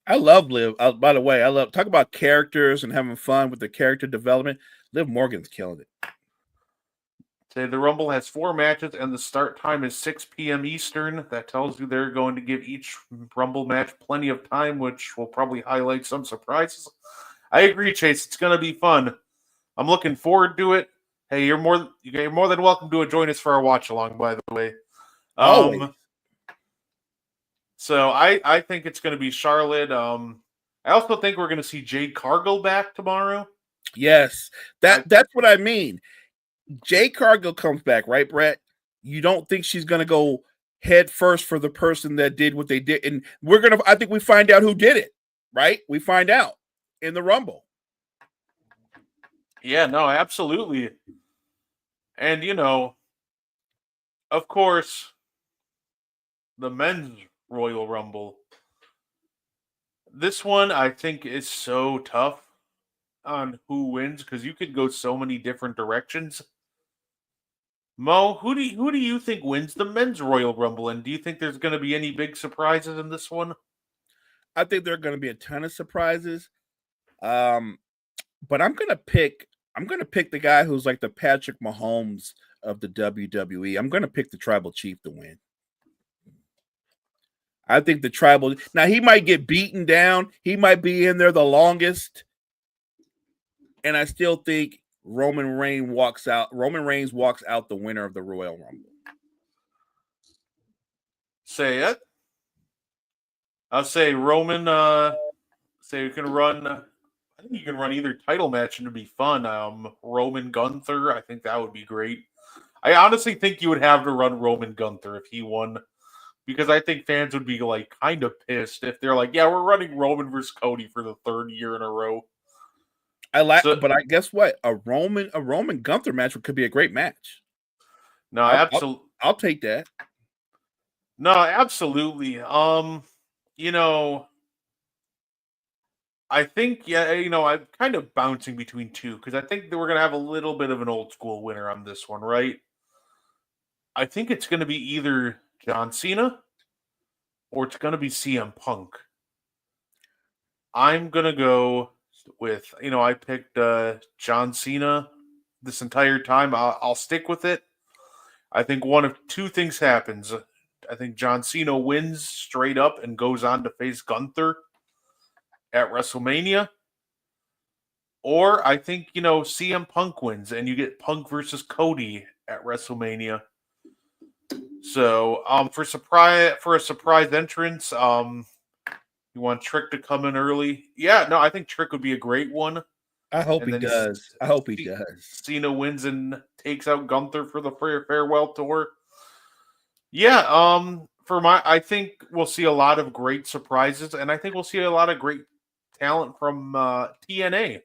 I love Liv. By the way, talk about characters and having fun with the character development. Liv Morgan's killing it. Say the Rumble has 4 matches and the start time is 6 p.m. Eastern. That tells you they're going to give each Rumble match plenty of time, which will probably highlight some surprises. I agree, Chase. It's going to be fun. I'm looking forward to it. Hey, you're more than welcome to join us for our watch along. By the way, Always. So I think it's going to be Charlotte. I also think we're going to see Jade Cargill back tomorrow. Yes, that's what I mean. Jade Cargill comes back, right, Brett? You don't think she's going to go head first for the person that did what they did, and I think we find out who did it, right? We find out in the Rumble. Yeah, no, absolutely. And of course, the men's Royal Rumble. This one I think is so tough on who wins because you could go so many different directions. Mo, who do you think wins the men's Royal Rumble, and do you think there's going to be any big surprises in this one? I think there are going to be a ton of surprises, but I'm going to pick the guy who's like the Patrick Mahomes of the WWE. I'm going to pick the Tribal Chief to win. I think the Tribal. Now he might get beaten down. He might be in there the longest, and I still think Roman Reigns walks out the winner of the Royal Rumble. Say it. I'll say Roman. Say you can run. I think you can run either title match and it'd be fun. Roman Gunther. I think that would be great. I honestly think you would have to run Roman Gunther if he won, because I think fans would be like kind of pissed if they're like, "Yeah, we're running Roman versus Cody for the 3rd year in a row." But I guess what, a Roman Gunther match could be a great match. No, absolutely. I'll take that. No, absolutely. I think I'm kind of bouncing between two because I think that we're gonna have a little bit of an old school winner on this one, right? I think it's gonna be either John Cena or it's gonna be CM Punk. I'm gonna go with I picked John Cena this entire time. I'll stick with it. I think one of two things happens. I think John Cena wins straight up and goes on to face Gunther at WrestleMania. Or I think, CM Punk wins and you get Punk versus Cody at WrestleMania. So, for a surprise entrance, you want Trick to come in early? Yeah, no, I think Trick would be a great one. I hope he does. Cena wins and takes out Gunther for the farewell tour. Yeah, I think we'll see a lot of great surprises, and I think we'll see a lot of great talent from TNA,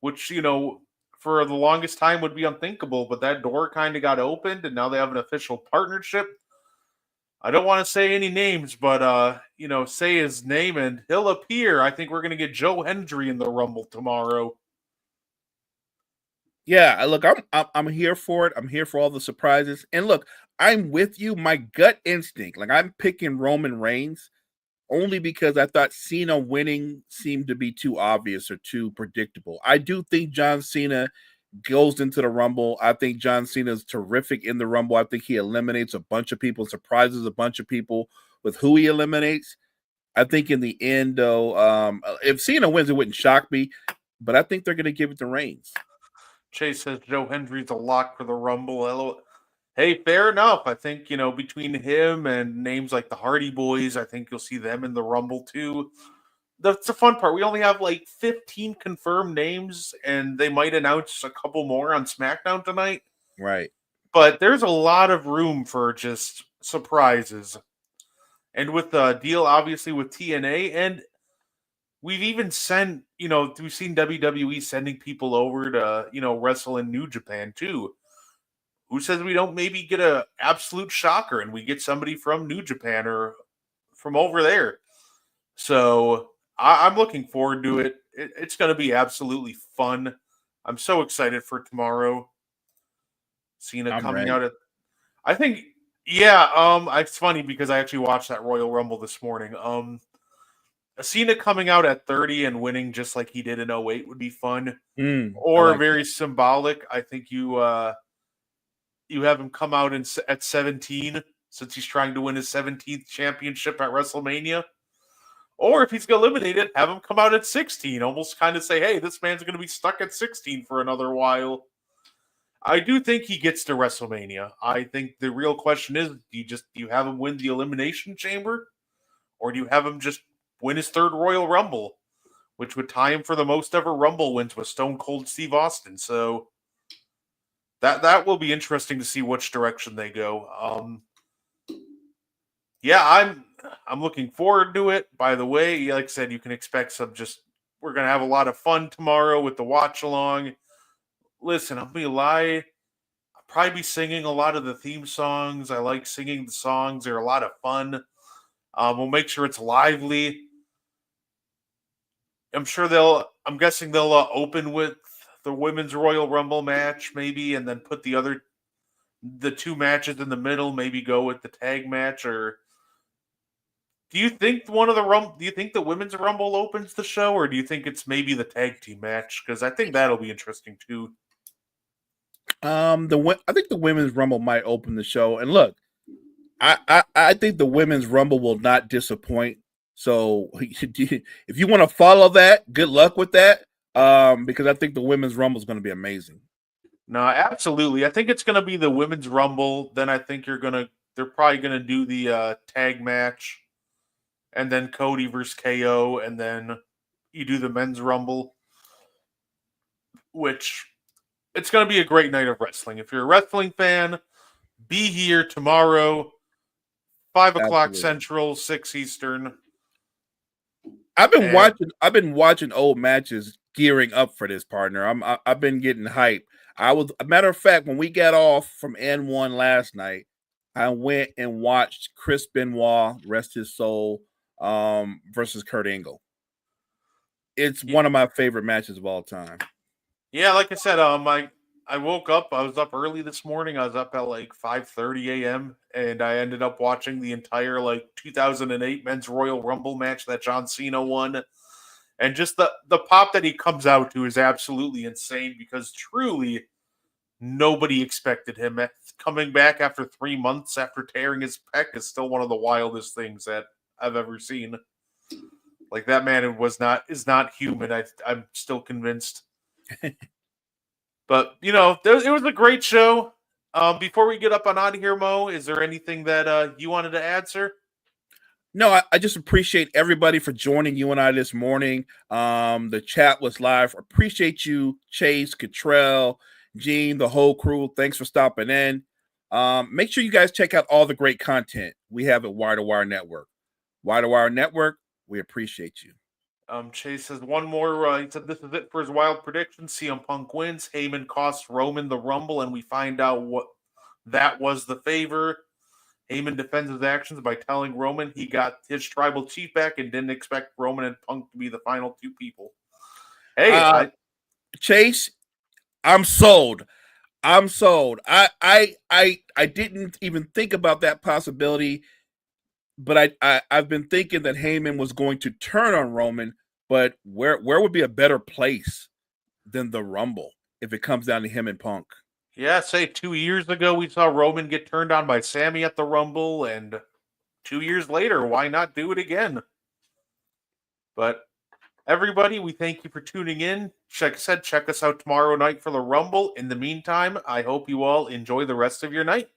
which for the longest time would be unthinkable, but that door kind of got opened, and now they have an official partnership. I don't want to say any names, but say his name and he'll appear. I think we're going to get Joe Hendry in the Rumble tomorrow. Yeah, look, I'm here for it. I'm here for all the surprises. And look, I'm with you. My gut instinct, like I'm picking Roman Reigns only because I thought Cena winning seemed to be too obvious or too predictable. I do think John Cena goes into the Rumble. I think John Cena is terrific in the Rumble. I think he eliminates a bunch of people, surprises a bunch of people with who he eliminates. I think in the end, though, if Cena wins, it wouldn't shock me, but I think they're going to give it to Reigns. Chase says Joe Hendry's a lock for the Rumble. Hey, fair enough. I think, between him and names like the Hardy Boys, I think you'll see them in the Rumble too. That's the fun part. We only have like 15 confirmed names, and they might announce a couple more on SmackDown tonight. Right. But there's a lot of room for just surprises. And with the deal, obviously, with TNA, and we've even sent, we've seen WWE sending people over to, wrestle in New Japan too. Who says we don't maybe get a absolute shocker and we get somebody from New Japan or from over there? So I'm looking forward to it. It's going to be absolutely fun. I'm so excited for tomorrow. Cena coming out at, I think, yeah. It's funny because I actually watched that Royal Rumble this morning. Cena coming out at 30 and winning just like he did in 08 would be fun, or like very symbolic. I think you have him come out at 17 since he's trying to win his 17th championship at WrestleMania. Or if he's eliminated, have him come out at 16. Almost kind of say, hey, this man's going to be stuck at 16 for another while. I do think he gets to WrestleMania. I think the real question is, do you have him win the Elimination Chamber? Or do you have him just win his third Royal Rumble? Which would tie him for the most ever Rumble wins with Stone Cold Steve Austin. So that will be interesting to see which direction they go. Yeah, I'm looking forward to it. By the way, like I said, you can expect we're going to have a lot of fun tomorrow with the watch along. Listen, I'll be lie. I'll probably be singing a lot of the theme songs. I like singing the songs. They're a lot of fun. We'll make sure it's lively. I'm guessing they'll open with the Women's Royal Rumble match, maybe, and then put the two matches in the middle, maybe go with the tag match, or do you think do you think the Women's Rumble opens the show, or do you think it's maybe the tag team match? Because I think that'll be interesting too. I think the Women's Rumble might open the show. And look, I think the Women's Rumble will not disappoint. So if you want to follow that, good luck with that. Because I think the Women's Rumble is going to be amazing. No, absolutely. I think it's going to be the Women's Rumble. Then I think they're probably going to do the tag match, and then Cody versus KO, and then you do the Men's Rumble, which it's going to be a great night of wrestling. If you're a wrestling fan, be here tomorrow, 5 o'clock Central, 6 Eastern. I've been watching old matches gearing up for this, partner. I've been getting hype. A matter of fact, when we got off from N1 last night, I went and watched Chris Benoit, rest his soul, versus Kurt Angle. It's one of my favorite matches of all time. Yeah, like I said, I woke up. I was up early this morning. I was up at like 5:30 a.m. and I ended up watching the entire 2008 Men's Royal Rumble match that John Cena won. And just the pop that he comes out to is absolutely insane because truly nobody expected him. Coming back after 3 months after tearing his pec is still one of the wildest things that I've ever seen. Like, that man is not human. I'm still convinced. But, it was a great show. Before we get up and out of here, Mo, is there anything that you wanted to add, sir? No, I just appreciate everybody for joining you and I this morning. The chat was live. Appreciate you, Chase, Cottrell, Gene, the whole crew. Thanks for stopping in. Make sure you guys check out all the great content we have at Wire to Wire Network. Wire to Wire Network, we appreciate you. Chase says one more. He said this is it for his wild prediction. CM Punk wins. Heyman costs Roman the Rumble, and we find out what that was the favor. Heyman defends his actions by telling Roman he got his tribal chief back and didn't expect Roman and Punk to be the final two people. Hey, Chase, I'm sold. I didn't even think about that possibility, but I've been thinking that Heyman was going to turn on Roman. But where would be a better place than the Rumble? if it comes down to him and Punk. Yeah, say 2 years ago we saw Roman get turned on by Sammy at the Rumble, and 2 years later, why not do it again? But everybody, we thank you for tuning in. Check us out tomorrow night for the Rumble. In the meantime, I hope you all enjoy the rest of your night.